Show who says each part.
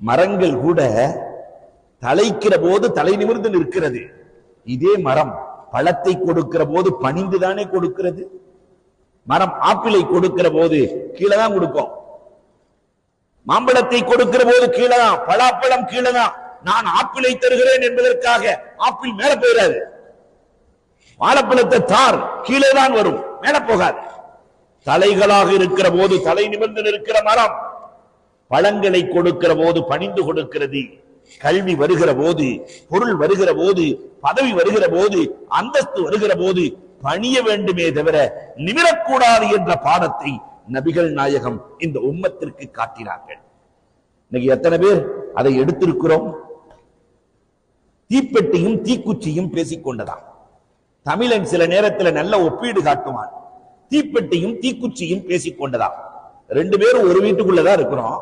Speaker 1: மரங்கள் கூட தலைக்கிற போது தலை நிமிர்ந்து நிற்கிறது. இதே மரம் பழத்தை கொடுக்கிற போது பணிந்துதானே கொடுக்கிறது. மரம் ஆப்பிளை கொடுக்கிற போது கீழே தான் கொடுக்கும். மாம்பழத்தை கொடுக்கிற போது கீழே தான், பலாப்பழம் கீழே தான். நான் ஆப்பிளை தருகிறேன் என்பதற்காக ஆப்பிள் மேல போயிடாது. வாழைப்பழத்தை தார் கீழே தான் வரும், மேல போகாது. தலைகளாக இருக்கிற போது தலை நிமிர்ந்து நிற்கிற மரம் பழங்களை கொடுக்கிற போது பணிந்து கொடுக்கிறது. கல்வி வருகிற போது, பொருள் வருகிற போது, பதவி வருகிற போது, அந்தஸ்து வருகிற போது பணிய வேண்டுமே தவிர நிமிரக்கூடாது என்ற பாடத்தை நபிகள் நாயகம் இந்த உம்மத்திற்கு காட்டினார்கள். இன்னைக்கு எத்தனை பேர் அதை எடுத்திருக்கிறோம்? தீப்பெட்டியும் தீக்குச்சியும் பேசிக்கொண்டதான். தமிழன் சில நேரத்தில் நல்ல ஒப்பீடு காட்டுவான். தீப்பெட்டியும் தீக்குச்சியும் பேசிக்கொண்டதான். ரெண்டு பேரும் ஒரு வீட்டுக்குள்ளதான் இருக்கிறோம்.